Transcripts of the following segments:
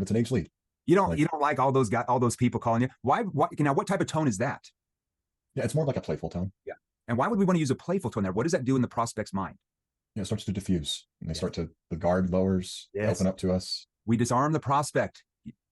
It's an age lead. You don't like all those guys, all those people calling you. Why? Now, what type of tone is that? Yeah, it's more like a playful tone. Yeah. And why would we want to use a playful tone there? What does that do in the prospect's mind? It starts to diffuse, and the guard lowers, they open up to us. We disarm the prospect.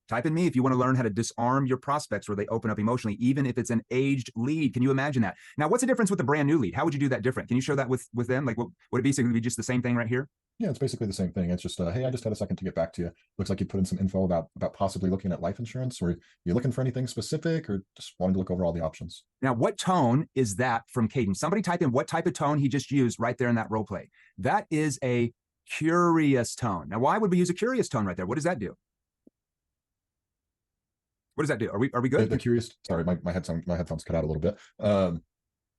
Type in me if you want to learn how to disarm your prospects where they open up emotionally, even if it's an aged lead. Can you imagine that? Now, what's the difference with a brand new lead? How would you do that different? Can you show that with them? Like, would it basically be just the same thing right here? Yeah, it's basically the same thing. It's just, hey, I just had a second to get back to you. Looks like you put in some info about possibly looking at life insurance. Or you're looking for anything specific, or just wanting to look over all the options? Now, what tone is that from Caden? Somebody type in what type of tone he just used right there in that role play. That is a curious tone. Now, why would we use a curious tone right there? What does that do? What does that do? Are we good? The curious, sorry, my headphones cut out a little bit.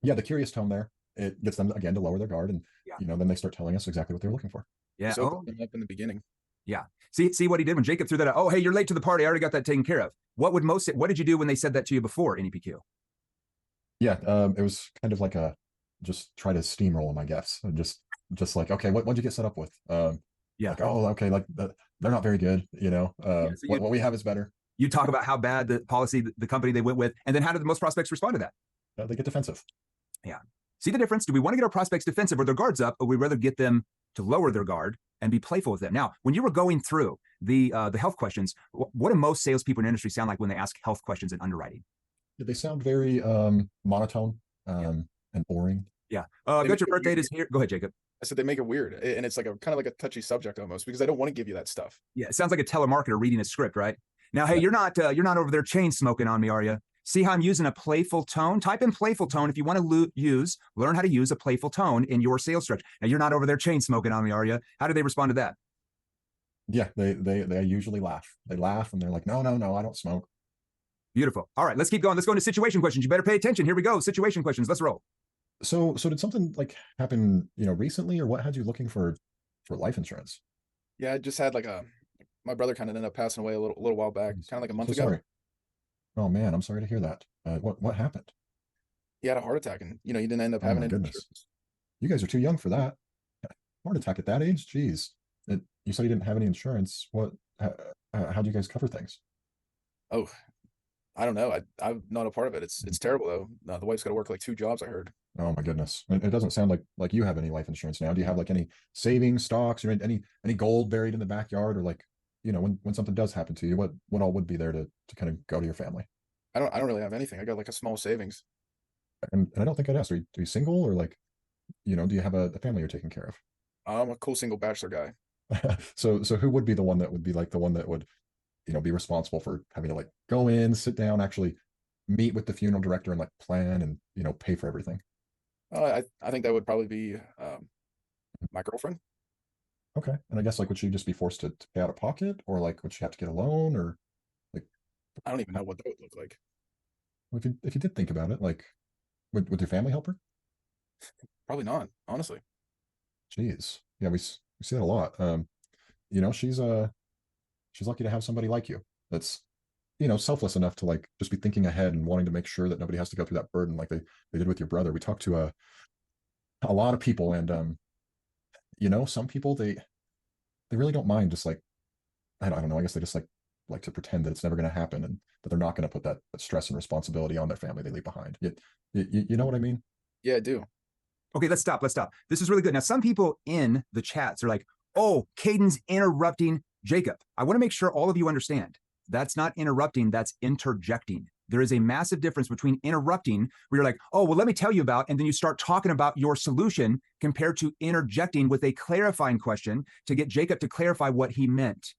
Yeah, the curious tone there, it gets them again to lower their guard, and then they start telling us exactly what they're looking for. Yeah. So them up in the beginning. Yeah. See what he did when Jacob threw that out. Oh, hey, you're late to the party. I already got that taken care of. What did you do when they said that to you before NEPQ? Yeah, it was kind of like just try to steamroll them, I guess. Just like, okay, what'd you get set up with? Like, oh, okay, like they're not very good, what we have is better. You talk about how bad the policy, the company they went with, and then how did most prospects respond to that? They get defensive. Yeah. See the difference? Do we want to get our prospects defensive or their guards up, or we rather get them to lower their guard and be playful with them? Now, when you were going through the health questions, what do most salespeople in the industry sound like when they ask health questions in underwriting? They sound very monotone and boring. Yeah. I got your birth date is here. Go ahead, Jacob. I said they make it weird, and it's like kind of like a touchy subject almost, because I don't want to give you that stuff. Yeah, it sounds like a telemarketer reading a script, right? Now, hey, you're not over there chain smoking on me, are you? See how I'm using a playful tone? Type in playful tone if you want to learn how to use a playful tone in your sales stretch. Now, you're not over there chain smoking on me, are you? How do they respond to that? Yeah, they usually laugh. They laugh and they're like, no, I don't smoke. Beautiful. All right, let's keep going. Let's go into situation questions. You better pay attention. Here we go. Situation questions. Let's roll. So did something like happen, recently, or what had you looking for life insurance? Yeah, I just had my brother kind of ended up passing away a little while back, kind of like a month ago. Sorry. Oh man, I'm sorry to hear that. What happened? He had a heart attack, and he didn't end up having any insurance. You guys are too young for that. Heart attack at that age? Jeez. You said he didn't have any insurance. How do you guys cover things? Oh, I don't know. I'm not a part of it. It's terrible though. The wife's got to work like 2 jobs, I heard. Oh my goodness. It doesn't sound like you have any life insurance now. Do you have like any savings, stocks, or any gold buried in the backyard, or like, when something does happen to you, what all would be there to kind of go to your family? I don't really have anything. I got like a small savings. And I don't think I'd asked, are you single, or like, do you have a family you're taking care of? I'm a cool single bachelor guy. So who would be the one that would be like the one that would, be responsible for having to like go in, sit down, actually meet with the funeral director and like plan and, pay for everything? I think that would probably be my girlfriend. Okay. And I guess like, would she just be forced to pay out of pocket, or like, would she have to get a loan, or like? I don't even know what that would look like. Well, if you did think about it, like, would your family help her? Probably not, honestly. Jeez. Yeah, we see that a lot. She's lucky to have somebody like you that's, selfless enough to like just be thinking ahead and wanting to make sure that nobody has to go through that burden like they did with your brother. We talked to a lot of people, and some people they really don't mind, just like, I don't know, I guess they just like to pretend that it's never going to happen, and that they're not going to put that stress and responsibility on their family they leave behind. You know what I mean? Yeah, I do. Okay, let's stop. This is really good. Now, some people in the chats are like, oh, Caden's interrupting Jacob. I want to make sure all of you understand. That's not interrupting, that's interjecting. There is a massive difference between interrupting, where you're like, oh, well, let me tell you about, and then you start talking about your solution, compared to interjecting with a clarifying question to get Jacob to clarify what he meant.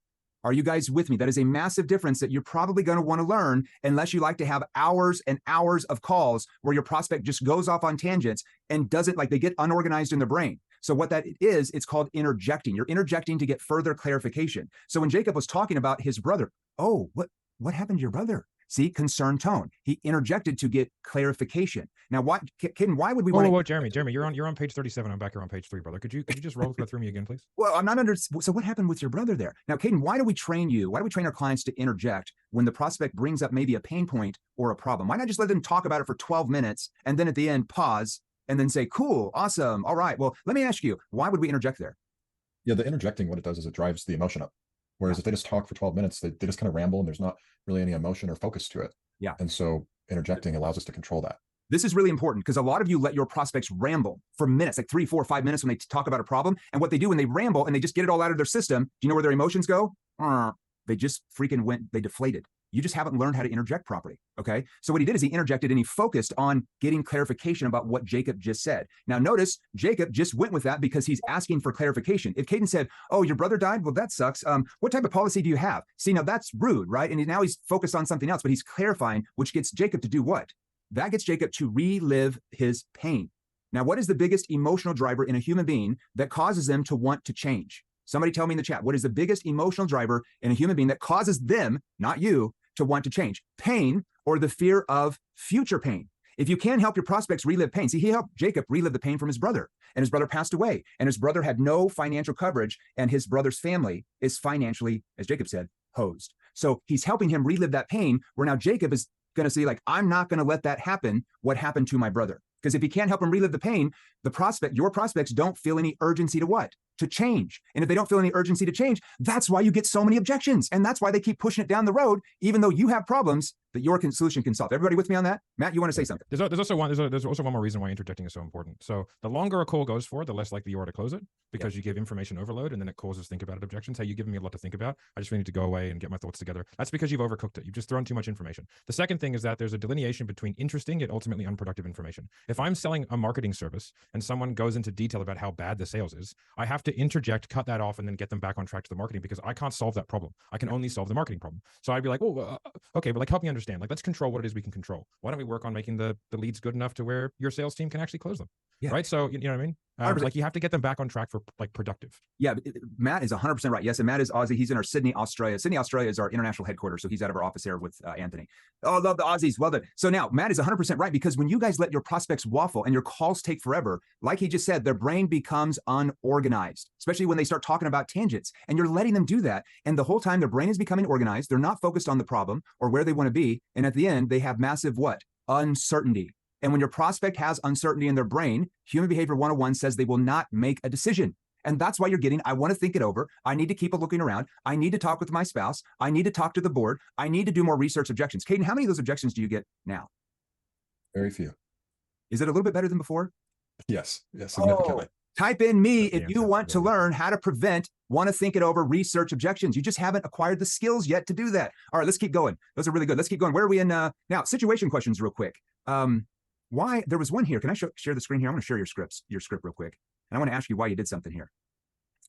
Are you guys with me? That is a massive difference that you're probably going to want to learn, unless you like to have hours and hours of calls where your prospect just goes off on tangents and doesn't, like, they get unorganized in their brain. So what that is, it's called interjecting. You're interjecting to get further clarification. So when Jacob was talking about his brother, oh, what happened to your brother? See, concerned tone. He interjected to get clarification. Now, Caden, why would we want to... Jeremy, you're on page 37. I'm back here on page 3, brother. Could you just roll through me again, please? Well, I'm not so what happened with your brother there? Now, Caden, why do we train you? Why do we train our clients to interject when the prospect brings up maybe a pain point or a problem? Why not just let them talk about it for 12 minutes and then at the end pause and then say, cool, awesome, all right. Well, let me ask you, why would we interject there? Yeah, the interjecting, what it does is it drives the emotion up. Whereas if they just talk for 12 minutes, they just kind of ramble and there's not really any emotion or focus to it. Yeah. And so interjecting allows us to control that. This is really important because a lot of you let your prospects ramble for minutes, like 3, 4, 5 minutes when they talk about a problem. And what they do when they ramble and they just get it all out of their system, do you know where their emotions go? They just freaking they deflated. You just haven't learned how to interject properly. Okay. So what he did is he interjected and he focused on getting clarification about what Jacob just said. Now notice Jacob just went with that because he's asking for clarification. If Caden said, oh, your brother died? Well, that sucks. What type of policy do you have? See, now that's rude, right? And now he's focused on something else, but he's clarifying, which gets Jacob to do what? That gets Jacob to relive his pain. Now, what is the biggest emotional driver in a human being that causes them to want to change? Somebody tell me in the chat, what is the biggest emotional driver in a human being that causes them, not you, to want to change? Pain or the fear of future pain. If you can help your prospects relive pain, see, he helped Jacob relive the pain from his brother, and his brother passed away, and his brother had no financial coverage, and his brother's family is financially, as Jacob said, hosed. So he's helping him relive that pain, where now Jacob is going to say, like, I'm not going to let that happen, what happened to my brother. Because if he can't help him relive the pain, your prospects don't feel any urgency to what? To change. And if they don't feel any urgency to change, that's why you get so many objections. And that's why they keep pushing it down the road, even though you have problems that your solution can solve. Everybody with me on that? Matt, you want to say something? There's also one more reason why interjecting is so important. So the longer a call goes for, the less likely you are to close it, because you give information overload and then it causes think about it objections. Hey, you've given me a lot to think about. I just need to go away and get my thoughts together. That's because you've overcooked it. You've just thrown too much information. The second thing is that there's a delineation between interesting yet ultimately unproductive information. If I'm selling a marketing service and someone goes into detail about how bad the sales is, I have to interject, cut that off, and then get them back on track to the marketing, because I can't solve that problem. I can only solve the marketing problem. So I'd be like, oh, okay, but like, help me understand. Like, let's control what it is we can control. Why don't we work on making the leads good enough to where your sales team can actually close them? Yeah. Right. So you know what I mean? Like, you have to get them back on track for like productive. Yeah, Matt is 100% right. Yes, and Matt is Aussie. He's in our Sydney, Australia. Sydney, Australia is our international headquarters, so he's out of our office here with Anthony. Oh, love the Aussies. Well done. So now Matt is 100% right, because when you guys let your prospects waffle and your calls take forever, like he just said, their brain becomes unorganized, especially when they start talking about tangents, and you're letting them do that. And the whole time their brain is becoming organized. They're not focused on the problem or where they want to be. And at the end, they have massive what? Uncertainty. And when your prospect has uncertainty in their brain, Human Behavior 101 says they will not make a decision. And that's why you're getting, I want to think it over. I need to keep looking around. I need to talk with my spouse. I need to talk to the board. I need to do more research objections. Caden, how many of those objections do you get now? Very few. Is it a little bit better than before? Yes. Yes, significantly. Type in me if you want to learn how to prevent, want to think it over, research objections. You just haven't acquired the skills yet to do that. All right, let's keep going. Those are really good. Let's keep going. Where are we in now? Situation questions real quick. Why there was one here. Can I share the screen here? I'm going to share your script real quick. And I want to ask you why you did something here.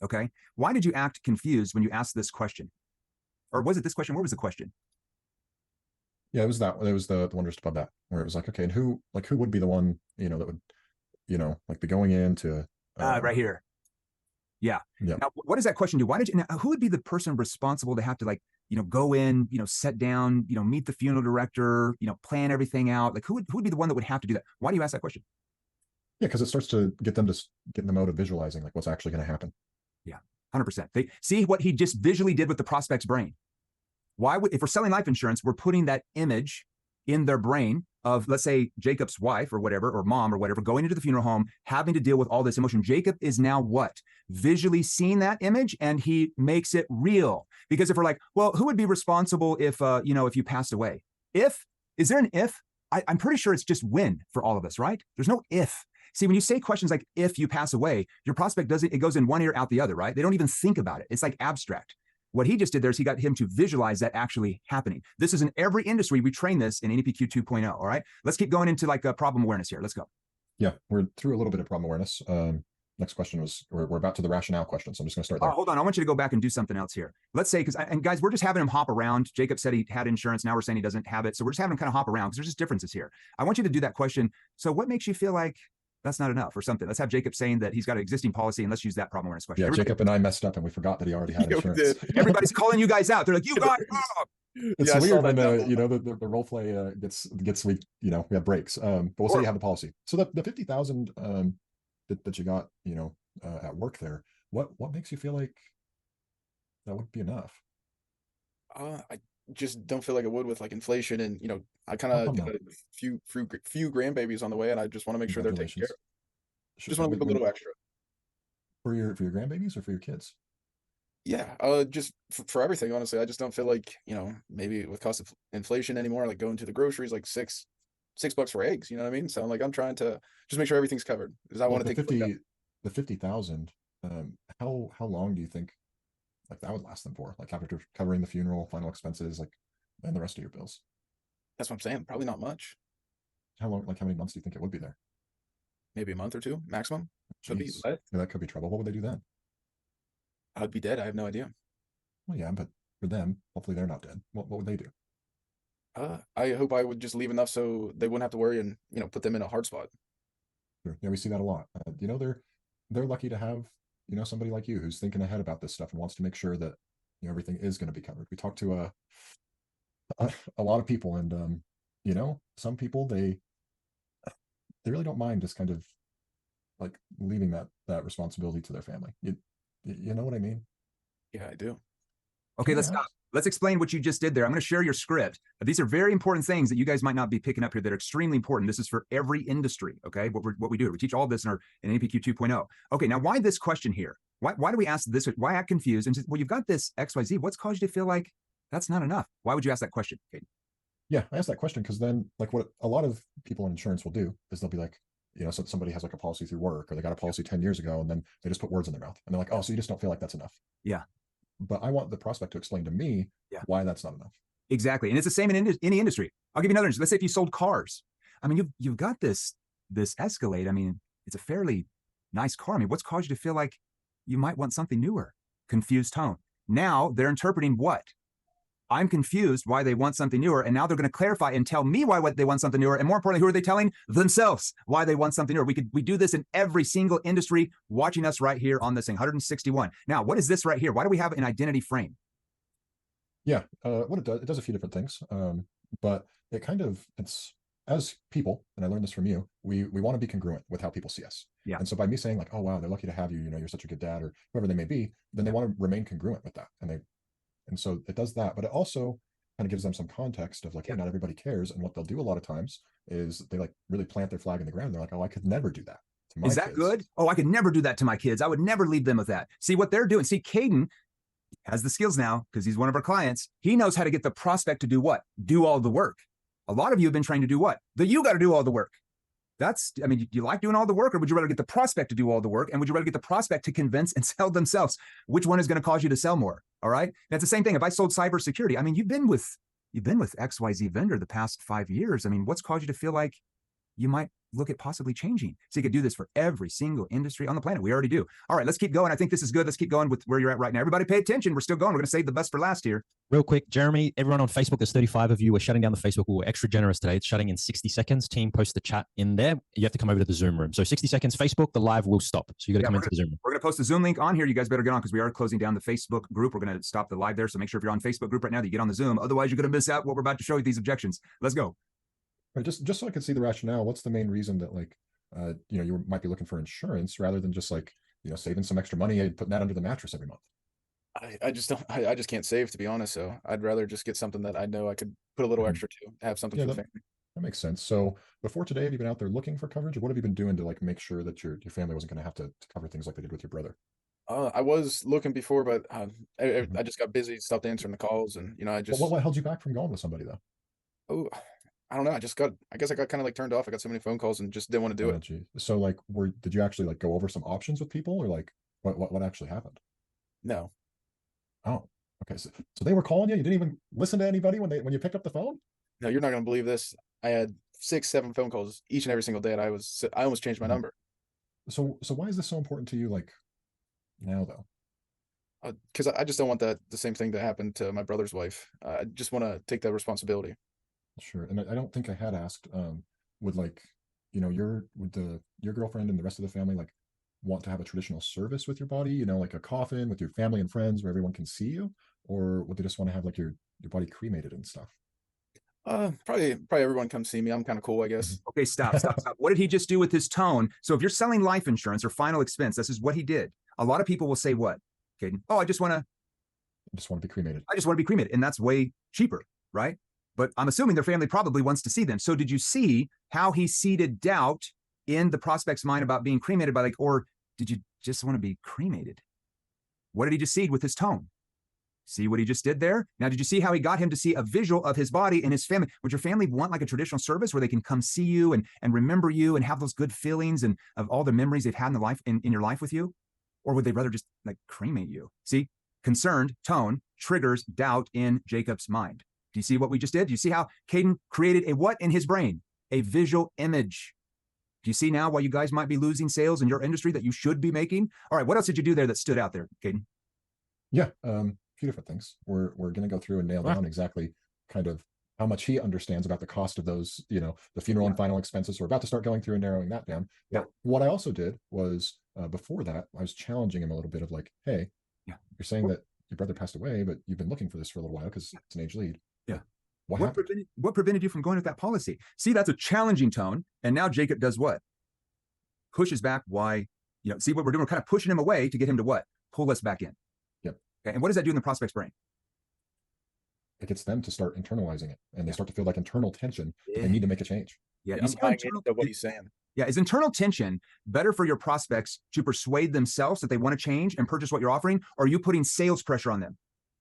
Okay. Why did you act confused when you asked this question? Or was it this question? What was the question? Yeah, it was that. It was the one just above that, where it was like, okay, and who would be the one, that would, like be going into right here. Yeah. Now, what does that question do? Who would be the person responsible to have to go in, sit down, meet the funeral director, plan everything out? Like, who would be the one that would have to do that? Why do you ask that question? Yeah, because it starts to get them to get in the mode of visualizing like what's actually going to happen. Yeah, 100%. They see what he just visually did with the prospect's brain. If we're selling life insurance, we're putting that image in their brain of, let's say, Jacob's wife or whatever, or mom or whatever, going into the funeral home, having to deal with all this emotion. Jacob is now what? Visually seeing that image, and he makes it real. Because if we're like, well, who would be responsible if you passed away? Is there an if? I'm pretty sure it's just when for all of us, right? There's no if. See, when you say questions like, if you pass away, your prospect it goes in one ear, out the other, right? They don't even think about it. It's like abstract. What he just did there is he got him to visualize that actually happening. This is in every industry. We train this in NEPQ 2.0. All right, let's keep going into problem awareness here. Let's go. Yeah, we're through a little bit of problem awareness. Next question was, we're about to the rationale question. So I'm just going to start there. Hold on. I want you to go back and do something else here. Let's say, and guys, we're just having him hop around. Jacob said he had insurance. Now we're saying he doesn't have it. So we're just having him kind of hop around because there's just differences here. I want you to do that question. So what makes you feel like that's not enough or something? Let's have Jacob saying that he's got an existing policy, and let's use that problem awareness question. Yeah, Jacob and I messed up and we forgot that he already had insurance. Everybody's calling you guys out. They're like, you got It's weird when the role play gets we have breaks. But we'll say you have the policy. So the 50,000 that you got at work there, what makes you feel like that would be enough? I just don't feel like it would with like inflation, and I kind of got a few grandbabies on the way, and I just want to make sure they're taken care of. Just want to leave a little extra for your grandbabies or for your kids. Yeah, just for everything, honestly. I just don't feel like, maybe with cost of inflation anymore, like going to the groceries, like $6 for eggs, you know what I mean? So like I'm trying to just make sure everything's covered because I Like want to take the foot down. the 50,000, how long do you think like that would last them for? Like after covering the funeral, final expenses, like and the rest of your bills? That's what I'm saying. Probably not much. How long, like how many months do you think it would be there? Maybe a month or two maximum. Could be Jeez, less. yeah, that could be trouble. What would they do then? I'd be dead. I have no idea. Well, yeah, but for them, hopefully they're not dead. What would they do? I hope I would just leave enough so they wouldn't have to worry and put them in a hard spot. Sure. Yeah, we see that a lot. They're lucky to have somebody like you who's thinking ahead about this stuff and wants to make sure that everything is going to be covered. We talk to a lot of people, and some people they really don't mind just kind of like leaving that responsibility to their family. You know what I mean? Yeah, I do. Okay, let's stop. Let's explain what you just did there. I'm going to share your script. These are very important things that you guys might not be picking up here that are extremely important. This is for every industry, okay? What we do, we teach all this in NEPQ 2.0. Okay, now why this question here? Why do we ask this? Why act confused? And just, well, you've got this XYZ. What's caused you to feel like that's not enough? Why would you ask that question, Caden? Yeah, I asked that question because then, like, what a lot of people in insurance will do is they'll be like, so somebody has like a policy through work or they got a policy 10 years ago, and then they just put words in their mouth and they're like, oh, so you just don't feel like that's enough. Yeah. But I want the prospect to explain to me why that's not enough. Exactly. And it's the same in any industry. I'll give you another industry. Let's say if you sold cars. I mean, you've got this Escalade. I mean, it's a fairly nice car. I mean, what's caused you to feel like you might want something newer? Confused tone. Now they're interpreting what? I'm confused why they want something newer. And now they're going to clarify and tell me why they want something newer. And more importantly, who are they telling? Themselves why they want something newer. We do this in every single industry watching us right here on this thing, 161. Now, what is this right here? Why do we have an identity frame? Yeah, what it does a few different things. But it's as people, and I learned this from you, we want to be congruent with how people see us. Yeah. And so by me saying like, oh, wow, they're lucky to have you, you're such a good dad, or whoever they may be, then they want to remain congruent with that. And so it does that, but it also kind of gives them some context of like, hey, not everybody cares. And what they'll do a lot of times is they like really plant their flag in the ground. They're like, oh, I could never do that to my kids. Is that good? Oh, I could never do that to my kids. I would never leave them with that. See what they're doing. See, Caden has the skills now because he's one of our clients. He knows how to get the prospect to do what? Do all the work. A lot of you have been trained to do what? You got to do all the work. Do you like doing all the work, or would you rather get the prospect to do all the work? And would you rather get the prospect to convince and sell themselves? Which one is going to cause you to sell more? All right. That's the same thing. If I sold cybersecurity, I mean, you've been with XYZ vendor the past 5 years. I mean, what's caused you to feel like you might look at possibly changing? So you could do this for every single industry on the planet. We already do. All right, let's keep going. I think this is good. Let's keep going with where you're at right now. Everybody pay attention. We're still going. We're going to save the best for last here. Real quick, Jeremy, everyone on Facebook, there's 35 of you. We're shutting down the Facebook. We're extra generous today. It's shutting in 60 seconds. Team, post the chat in there. You have to come over to the Zoom room. So 60 seconds, Facebook, the live will stop. So you got to come into the Zoom room. We're going to post the Zoom link on here. You guys better get on because we are closing down the Facebook group. We're going to stop the live there. So make sure if you're on Facebook group right now that you get on the Zoom. Otherwise, you're going to miss out what we're about to show you, these objections. Let's go. Right, just so I can see the rationale, what's the main reason that like, you might be looking for insurance rather than just like, saving some extra money and putting that under the mattress every month? I just don't. I just can't save, to be honest. So I'd rather just get something that I know I could put a little extra to have something for the family. That makes sense. So before today, have you been out there looking for coverage, or what have you been doing to like make sure that your family wasn't going to have to cover things like they did with your brother? I was looking before, but I just got busy, stopped answering the calls, and I just. What held you back from going with somebody though? Oh, I don't know. I guess I got kind of like turned off. I got so many phone calls and just didn't want to do it. Geez. So like, did you actually like go over some options with people, or like what actually happened? No. Oh, okay. So they were calling you. You didn't even listen to anybody when you picked up the phone? No, you're not going to believe this. I had 6-7 phone calls each and every single day, and I almost changed my number. So why is this so important to you? Like now though? Because I just don't want the same thing to happen to my brother's wife. I just want to take that responsibility. Sure. And I don't think I had asked, would like, your girlfriend and the rest of the family like want to have a traditional service with your body, like a coffin with your family and friends where everyone can see you? Or would they just want to have like your body cremated and stuff? Probably everyone come see me. I'm kind of cool, I guess. Okay, stop. What did he just do with his tone? So if you're selling life insurance or final expense, this is what he did. A lot of people will say what? Caden? Oh, I just want to be cremated. I just want to be cremated. And that's way cheaper, right? But I'm assuming their family probably wants to see them. So did you see how he seeded doubt in the prospect's mind about being cremated or did you just want to be cremated? What did he just seed with his tone? See what he just did there? Now, did you see how he got him to see a visual of his body and his family? Would your family want like a traditional service where they can come see you and remember you and have those good feelings and of all the memories they've had in the life in your life with you? Or would they rather just like cremate you? See, concerned tone triggers doubt in Jacob's mind. Do you see what we just did? Do you see how Caden created a what in his brain? A visual image. Do you see now why you guys might be losing sales in your industry that you should be making? All right, what else did you do there that stood out there, Caden? Yeah, few different things. We're going to go through and nail down exactly kind of how much he understands about the cost of those, the funeral and final expenses. So we're about to start going through and narrowing that down. Yeah. What I also did was before that, I was challenging him a little bit of like, hey, you're saying that your brother passed away, but you've been looking for this for a little while because it's an age lead. Yeah. What prevented you from going with that policy? See, that's a challenging tone. And now Jacob does what? Pushes back. Why? See what we're doing? We're kind of pushing him away to get him to what? Pull us back in. Yep. Okay. And what does that do in the prospect's brain? It gets them to start internalizing it, and they start to feel like internal tension. They need to make a change. Yeah. I'm buying into what he's saying. Yeah. Is internal tension better for your prospects to persuade themselves that they want to change and purchase what you're offering? Or are you putting sales pressure on them?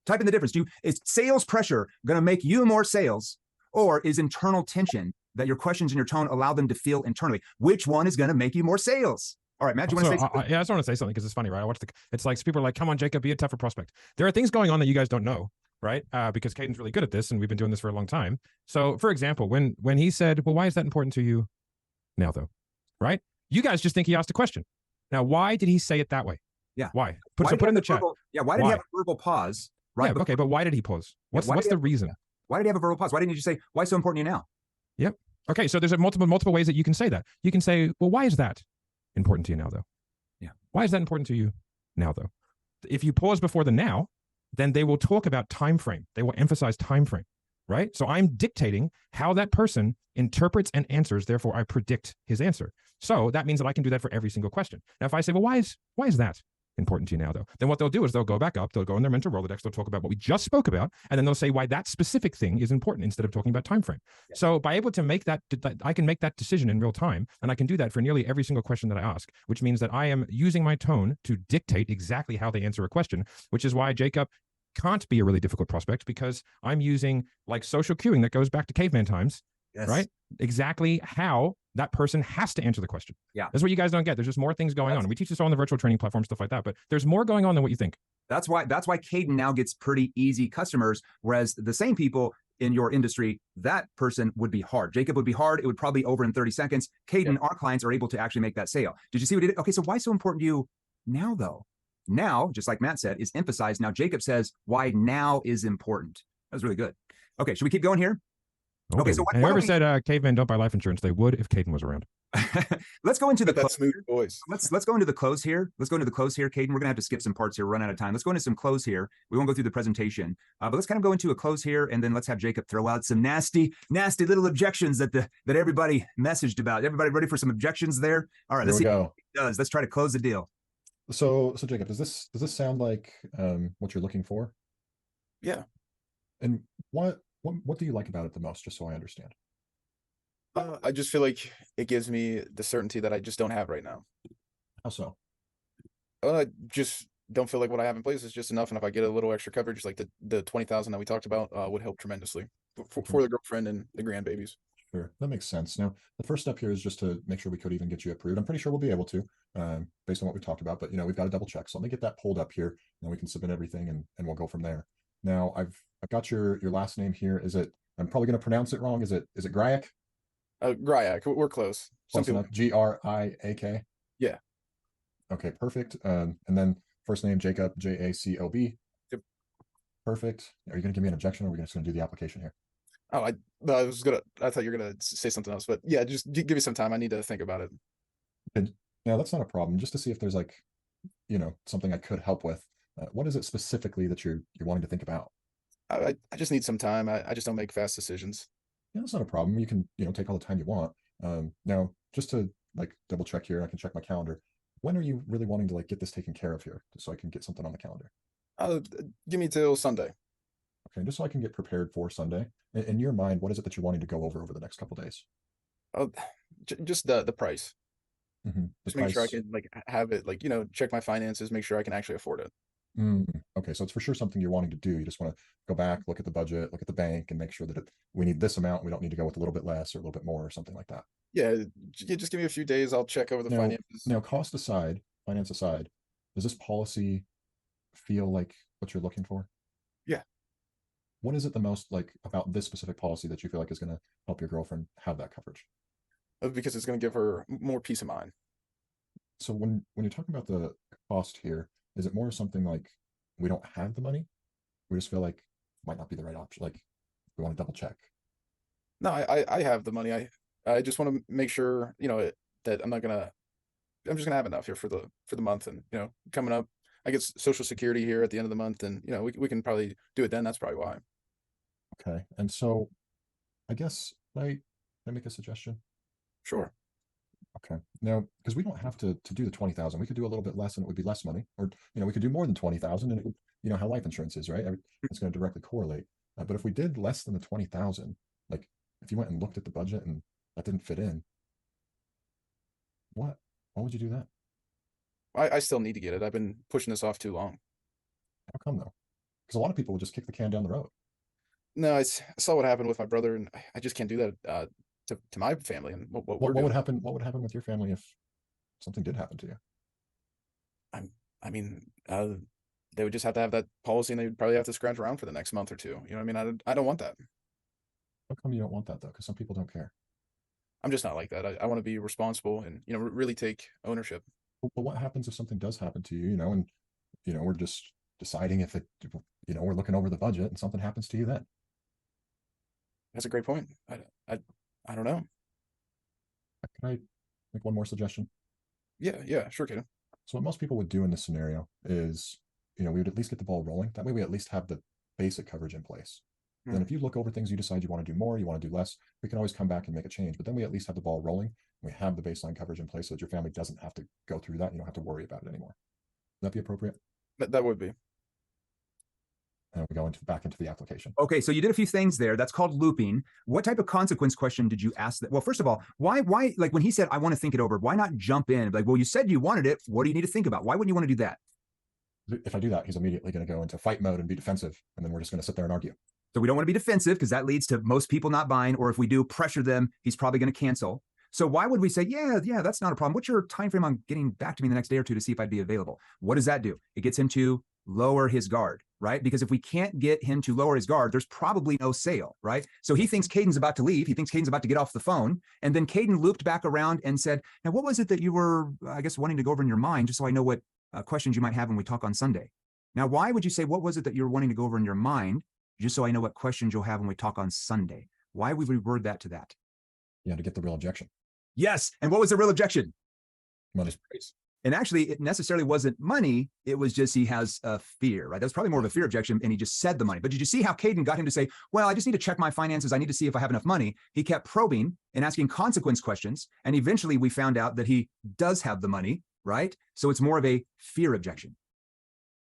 Type in the difference. Is sales pressure going to make you more sales, or is internal tension that your questions and your tone allow them to feel internally? Which one is going to make you more sales? All right, Matt, do you want to say something? Yeah, I just want to say something because it's funny, right? It's like people are like, come on, Jacob, be a tougher prospect. There are things going on that you guys don't know, right? Because Caden's really good at this and we've been doing this for a long time. So for example, when he said, well, why is that important to you now though? Right? You guys just think he asked a question. Now, why did he say it that way? Yeah. Why? Put in the chat. Why did he have a verbal pause? Right. Yeah, okay, but why did he pause? What's the reason? Why did he have a verbal pause? Why didn't you just say, why so important to you now? Yep. Okay, so there's multiple ways that you can say that. You can say, well, why is that important to you now though? Yeah. Why is that important to you now though? If you pause before the now, then they will talk about time frame. They will emphasize time frame, right? So I'm dictating how that person interprets and answers, therefore I predict his answer. So that means that I can do that for every single question. Now, if I say, well, why is that important to you now though? Then what they'll do is they'll go back up, they'll go in their mental Rolodex, they'll talk about what we just spoke about, and then they'll say why that specific thing is important instead of talking about time frame. Yeah. So by able to make that, I can make that decision in real time, and I can do that for nearly every single question that I ask, which means that I am using my tone to dictate exactly how they answer a question, which is why Jacob can't be a really difficult prospect, because I'm using like social cueing that goes back to caveman times, right? Exactly how that person has to answer the question. Yeah. That's what you guys don't get. There's just more things going on. We teach this all on the virtual training platform, stuff like that, but there's more going on than what you think. That's why Caden now gets pretty easy customers, whereas the same people in your industry, that person would be hard. Jacob would be hard. It would probably be over in 30 seconds. Caden, our clients are able to actually make that sale. Did you see what he did? Okay, so why so important to you now though? Now, just like Matt said, is emphasized. Now Jacob says why now is important. That was really good. Okay, should we keep going here? Okay, so whoever said cavemen don't buy life insurance, they would if Caden was around. Let's go into the that smooth voice. Let's go into the close here. Let's go into the close here, Caden. We're gonna have to skip some parts here. We're running out of time. Let's go into some close here. We won't go through the presentation, but let's kind of go into a close here, and then let's have Jacob throw out some nasty little objections that everybody messaged about. Everybody ready for some objections there? All right, let's see what it does. Let's try to close the deal. So Jacob, does this sound like what you're looking for? Yeah. And what do you like about it the most, just so I understand? I just feel like it gives me the certainty that I just don't have right now. How so? Just don't feel like what I have in place is just enough, and if I get a little extra coverage, like the 20,000 that we talked about, would help tremendously for the girlfriend and the grandbabies. Sure, that makes sense. Now, the first step here is just to make sure we could even get you approved. I'm pretty sure we'll be able to, based on what we talked about, but we've got to double check. So let me get that pulled up here, and then we can submit everything, and we'll go from there. Now, I've got your last name here. Is it? I'm probably going to pronounce it wrong. Is it Gryak? Gryak. We're close. Close enough. Griak. Yeah. Okay, perfect. And then first name Jacob, Jacob. Yep. Perfect. Are you going to give me an objection, or are we just going to do the application here? Oh, I thought you were gonna say something else, but yeah, just give me some time. I need to think about it. And now that's not a problem. Just to see if there's like, something I could help with. What is it specifically that you're wanting to think about? I just need some time. I just don't make fast decisions. Yeah, that's not a problem. You can take all the time you want. Now, just to like double check here, I can check my calendar. When are you really wanting to like get this taken care of here, so I can get something on the calendar? Give me till Sunday. Okay, just so I can get prepared for Sunday. In your mind, what is it that you're wanting to go over the next couple of days? Just the price. Mm-hmm. Just make sure I can like have it, like check my finances, make sure I can actually afford it. Okay, so it's for sure something you're wanting to do. You just want to go back, look at the budget, look at the bank, and make sure that we need this amount. We don't need to go with a little bit less or a little bit more or something like that. Yeah, just give me a few days. I'll check over the Now, finances. now, cost aside, finance aside, does this policy feel like what you're looking for? Yeah. What is it the most like about this specific policy that you feel like is going to help your girlfriend have that coverage? Because it's going to give her more peace of mind. So when you're talking about the cost here, is it more something like we don't have the money? We just feel like it might not be the right option. Like we want to double check. No, I have the money. I just want to make sure, that I'm just gonna have enough here for the month, and coming up, I get Social Security here at the end of the month, and we can probably do it then. That's probably why. Okay. And so I guess can I make a suggestion? Sure. Okay. Now, because we don't have to do the 20,000, we could do a little bit less and it would be less money, or we could do more than 20,000, and it would, how life insurance is, right? It's going to directly correlate. But if we did less than the 20,000, like if you went and looked at the budget and that didn't fit in, why would you do that? I still need to get it. I've been pushing this off too long. How come though? Because a lot of people would just kick the can down the road. No, I saw what happened with my brother, and I just can't do that to my family. And what would happen? What would happen with your family if something did happen to you? I mean, they would just have to have that policy, and they would probably have to scrounge around for the next month or two. You know what I mean? I don't want that. How come you don't want that though? Because some people don't care. I'm just not like that. I want to be responsible and really take ownership. But what happens if something does happen to you? And we're just deciding if we're looking over the budget and something happens to you then. That's a great point. I don't know. Can I make one more suggestion? Yeah, sure, Kaden. So what most people would do in this scenario is, we would at least get the ball rolling. That way we at least have the basic coverage in place. Then if you look over things, you decide you want to do more, you want to do less, we can always come back and make a change. But then we at least have the ball rolling. We have the baseline coverage in place so that your family doesn't have to go through that. You don't have to worry about it anymore. Would that be appropriate? That would be. And we go back into the application. Okay, so you did a few things there. That's called looping. What type of consequence question did you ask that? Well, first of all, why, like when he said, I want to think it over, why not jump in? Like, well, you said you wanted it. What do you need to think about? Why wouldn't you want to do that? If I do that, he's immediately going to go into fight mode and be defensive. And then we're just going to sit there and argue. So we don't want to be defensive because that leads to most people not buying, or if we do pressure them, he's probably going to cancel. So why would we say, yeah, that's not a problem. What's your time frame on getting back to me the next day or two to see if I'd be available? What does that do? It gets him to lower his guard, right? Because if we can't get him to lower his guard, there's probably no sale, right? So he thinks Caden's about to leave. He thinks Caden's about to get off the phone. And then Caden looped back around and said, now, what was it that you were, I guess, wanting to go over in your mind, just so I know what questions you might have when we talk on Sunday? Now, why would you say, what was it that you were wanting to go over in your mind, just so I know what questions you'll have when we talk on Sunday? Why would we word that to that? Yeah, to get the real objection. Yes. And what was the real objection? Money. And actually, it necessarily wasn't money. It was just he has a fear, right? That was probably more of a fear objection, and he just said the money. But did you see how Caden got him to say, well, I just need to check my finances. I need to see if I have enough money. He kept probing and asking consequence questions. And eventually we found out that he does have the money, right? So it's more of a fear objection.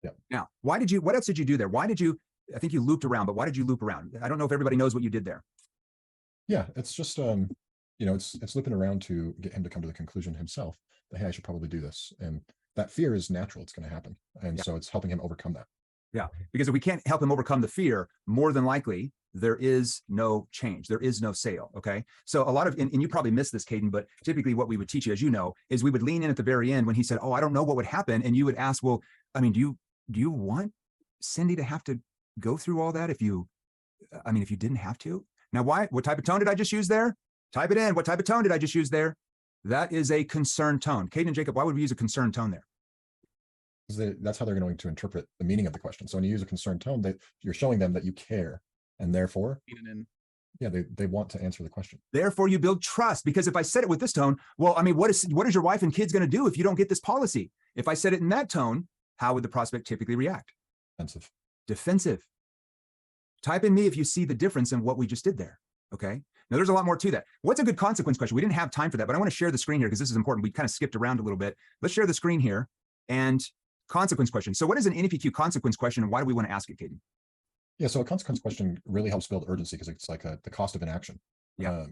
Yeah. Now, what else did you do there? I think you looped around, but why did you loop around? I don't know if everybody knows what you did there. Yeah, it's just, it's looping around to get him to come to the conclusion himself that, hey, I should probably do this. And that fear is natural. It's going to happen. And so it's helping him overcome that. Yeah, because if we can't help him overcome the fear, more than likely, there is no change. There is no sale, okay? So a lot of, and you probably missed this, Caden, but typically what we would teach you, as you know, is we would lean in at the very end when he said, oh, I don't know what would happen. And you would ask, well, I mean, do you want Cindy to have to go through all that if you didn't have to? Now, what type of tone did I just use there? Type it in. What type of tone did I just use there? That is a concerned tone. Caden and Jacob, why would we use a concerned tone there? That's how they're going to interpret the meaning of the question. So when you use a concerned tone, you're showing them that you care, and therefore, they want to answer the question. Therefore, you build trust. Because if I said it with this tone, well, I mean, what is your wife and kids going to do if you don't get this policy? If I said it in that tone, how would the prospect typically react? Defensive. Type in me if you see the difference in what we just did there. Okay. Now there's a lot more to that. What's a good consequence question? We didn't have time for that, but I want to share the screen here because this is important. We kind of skipped around a little bit. Let's share the screen here and consequence question. So what is an NEPQ consequence question and why do we want to ask it, Caden? Yeah. So a consequence question really helps build urgency because it's like the cost of inaction. Yeah.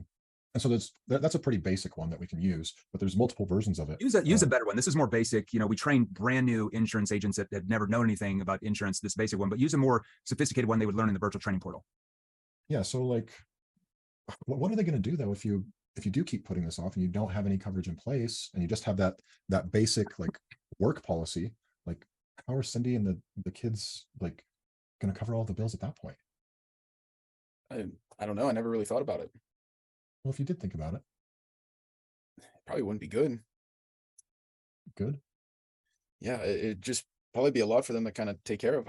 And so that's a pretty basic one that we can use, but there's multiple versions of it. Use a better one. This is more basic. We train brand new insurance agents that have never known anything about insurance, this basic one, but use a more sophisticated one they would learn in the virtual training portal. Yeah. So like, what are they going to do though if you do keep putting this off and you don't have any coverage in place and you just have that basic like work policy? Like, how are Cindy and the kids like going to cover all the bills at that point? I don't know. I never really thought about it. Well, if you did think about it, Probably wouldn't be good. good. Yeah, it just probably be a lot for them to kind of take care of.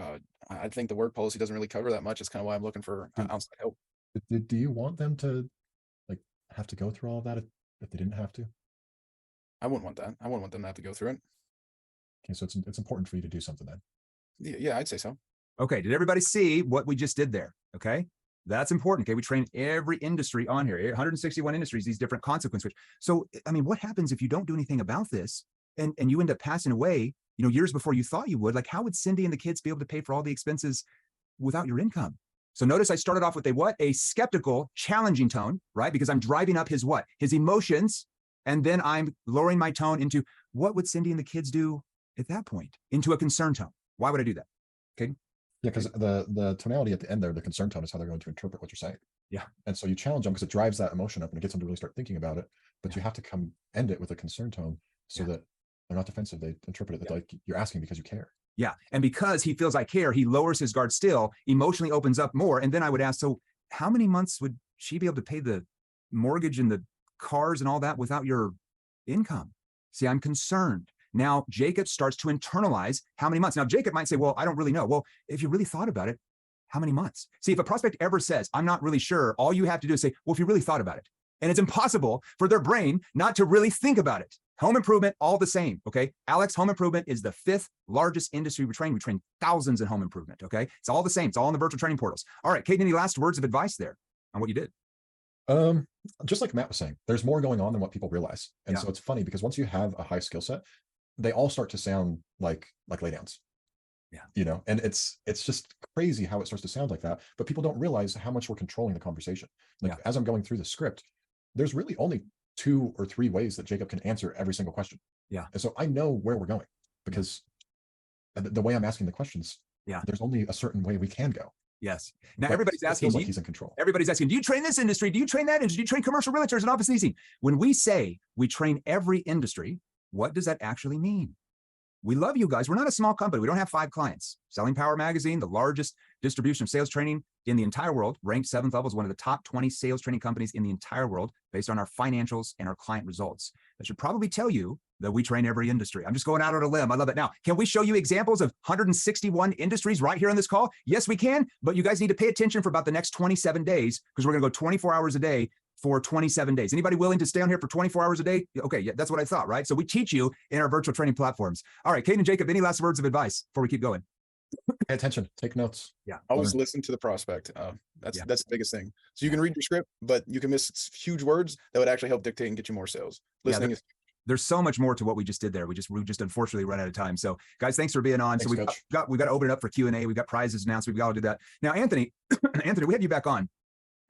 I think the work policy doesn't really cover that much. It's kind of why I'm looking for outside help. Do you want them to like have to go through all of that if they didn't have to? I wouldn't want that. I wouldn't want them to have to go through it. Okay, so it's important for you to do something then. Yeah, I'd say so. Okay, did everybody see what we just did there? Okay, that's important. Okay, we train every industry on here, 161 industries, these different consequences. So, I mean, what happens if you don't do anything about this and you end up passing away, years before you thought you would? Like, how would Cindy and the kids be able to pay for all the expenses without your income? So notice I started off with a skeptical, challenging tone, right? Because I'm driving up his emotions, and then I'm lowering my tone into what would Cindy and the kids do at that point, into a concern tone. Why would I do that? Okay. Yeah, because the tonality at the end there, the concern tone, is how they're going to interpret what you're saying. Yeah. And so you challenge them because it drives that emotion up and it gets them to really start thinking about it. But you have to end it with a concern tone so that they're not defensive. They interpret it that like you're asking because you care. Yeah. And because he feels I care, he lowers his guard still, emotionally opens up more. And then I would ask, so how many months would she be able to pay the mortgage and the cars and all that without your income? See, I'm concerned. Now, Jacob starts to internalize how many months. Now, Jacob might say, well, I don't really know. Well, if you really thought about it, how many months? See, if a prospect ever says, I'm not really sure, all you have to do is say, well, if you really thought about it. And it's impossible for their brain not to really think about it. Home improvement, all the same, okay? Alex, home improvement is the 5th largest industry we train. We train thousands in home improvement, okay? It's all the same. It's all in the virtual training portals. All right, Kate, any last words of advice there on what you did? Just like Matt was saying, there's more going on than what people realize. And so it's funny because once you have a high skill set, they all start to sound like laydowns. Yeah. And it's just crazy how it starts to sound like that. But people don't realize how much we're controlling the conversation. Like as I'm going through the script, there's really only 2 or 3 ways that Jacob can answer every single question. Yeah. And so I know where we're going because the way I'm asking the questions, there's only a certain way we can go. Yes. Now everybody's asking, like he's in control. Everybody's asking, do you train this industry? Do you train that industry? Do you train commercial realtors and office leasing? When we say we train every industry, what does that actually mean? We love you guys. We're not a small company. We don't have 5 clients. Selling Power Magazine, the largest distribution of sales training in the entire world, ranked 7th level as one of the top 20 sales training companies in the entire world based on our financials and our client results. That should probably tell you that we train every industry. I'm just going out on a limb. I love it. Now, can we show you examples of 161 industries right here on this call? Yes, we can, but you guys need to pay attention for about the next 27 days because we're going to go 24 hours a day for 27 days. Anybody willing to stay on here for 24 hours a day? Okay, yeah, that's what I thought, right? So we teach you in our virtual training platforms. All right, Kate and Jacob, any last words of advice before we keep going? Pay attention, take notes. Yeah, always listen to the prospect. That's the biggest thing. So you can read your script, but you can miss huge words that would actually help dictate and get you more sales. Listening is. There's so much more to what we just did there. We just unfortunately run out of time. So guys, thanks for being on. Thanks, so we've got to open it up for Q&A. We've got prizes announced. We've got to do that. Now, Anthony, we have you back on.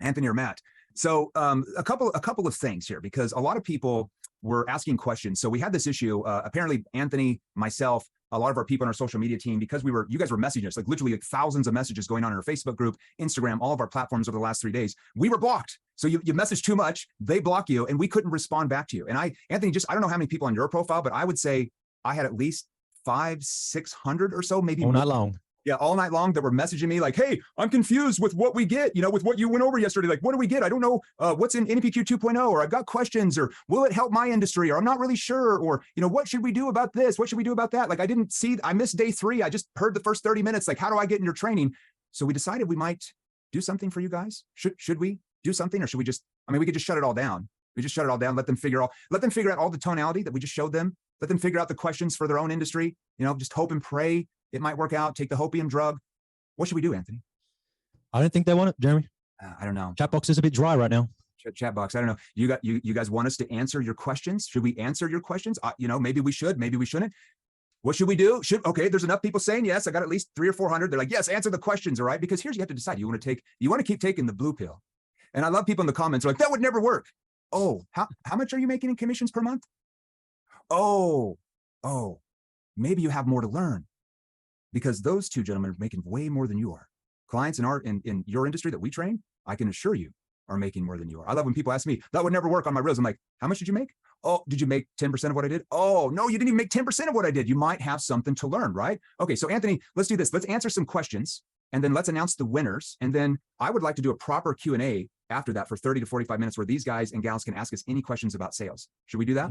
Anthony or Matt. So a couple of things here, because a lot of people were asking questions. So we had this issue. Apparently, Anthony, myself, a lot of our people on our social media team, because you guys were messaging us, like literally like thousands of messages going on in our Facebook group, Instagram, all of our platforms over the last 3 days. We were blocked. So you message too much, they block you, and we couldn't respond back to you. And Anthony, I don't know how many people on your profile, but I would say I had at least 500-600 or so, maybe all night long. Yeah, all night long that were messaging me like, hey, I'm confused with what we get, with what you went over yesterday. Like, what do we get? I don't know what's in NEPQ 2.0, or I've got questions, or will it help my industry? Or I'm not really sure. Or, what should we do about this? What should we do about that? Like, I missed day 3. I just heard the first 30 minutes. Like, how do I get in your training? So we decided we might do something for you guys. Should we do something, or should we just, we could just shut it all down. We just shut it all down, let them figure out all the tonality that we just showed them. Let them figure out the questions for their own industry, just hope and pray it might work out. Take the hopium drug. What should we do, Anthony? I don't think they want it, Jeremy. I don't know. Chat box is a bit dry right now. Chat box. I don't know. You guys want us to answer your questions? Should we answer your questions? Maybe we should. Maybe we shouldn't. What should we do? Okay, there's enough people saying yes. I got at least 300 or 400. They're like, yes, answer the questions. All right, because here's you have to decide. You want to keep taking the blue pill. And I love people in the comments who are like, that would never work. Oh, how much are you making in commissions per month? Oh, maybe you have more to learn, because those two gentlemen are making way more than you are. Clients in your industry that we train, I can assure you, are making more than you are. I love when people ask me, that would never work on my reels. I'm like, how much did you make? Oh, did you make 10% of what I did? Oh, no, you didn't even make 10% of what I did. You might have something to learn, right? Okay, so Anthony, let's do this. Let's answer some questions, and then let's announce the winners. And then I would like to do a proper Q&A after that for 30 to 45 minutes where these guys and gals can ask us any questions about sales. Should we do that?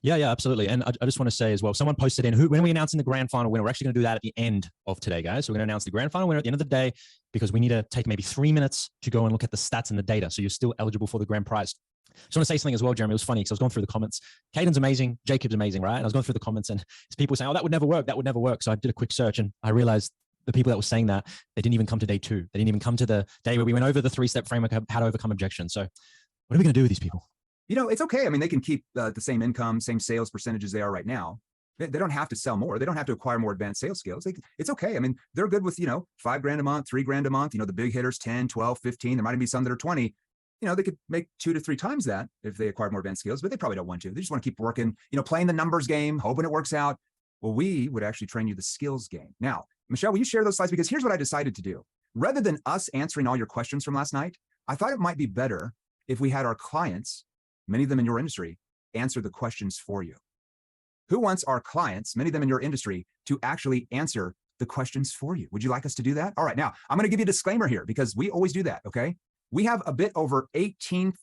Yeah, absolutely. And I just want to say as well, someone posted in, when are we announcing the grand final winner? We're actually going to do that at the end of today, guys. So we're going to announce the grand final winner at the end of the day, because we need to take maybe 3 minutes to go and look at the stats and the data. So you're still eligible for the grand prize. So I want to say something as well, Jeremy. It was funny because I was going through the comments. Caden's amazing. Jacob's amazing, right? And I was going through the comments, and it's people saying, oh, that would never work. That would never work. So I did a quick search, and I realized the people that were saying that, they didn't even come to day 2. They didn't even come to the day where we went over the 3-step framework of how to overcome objections. So what are we going to do with these people? You know, it's okay. I mean, they can keep the same income, same sales percentages they are right now. They don't have to sell more. They don't have to acquire more advanced sales skills. It's okay. I mean, they're good with, $5,000 a month, $3,000 a month, the big hitters, 10, 12, 15. There might even be some that are 20. They could make 2 to 3 times that if they acquired more advanced skills, but they probably don't want to. They just want to keep working, playing the numbers game, hoping it works out. Well, we would actually train you the skills game. Now, Michelle, will you share those slides? Because here's what I decided to do. Rather than us answering all your questions from last night, I thought it might be better if we had our clients, many of them in your industry, answer the questions for you. Who wants our clients, many of them in your industry, to actually answer the questions for you? Would you like us to do that? All right, now I'm going to give you a disclaimer here because we always do that, okay? We have a bit over 18,000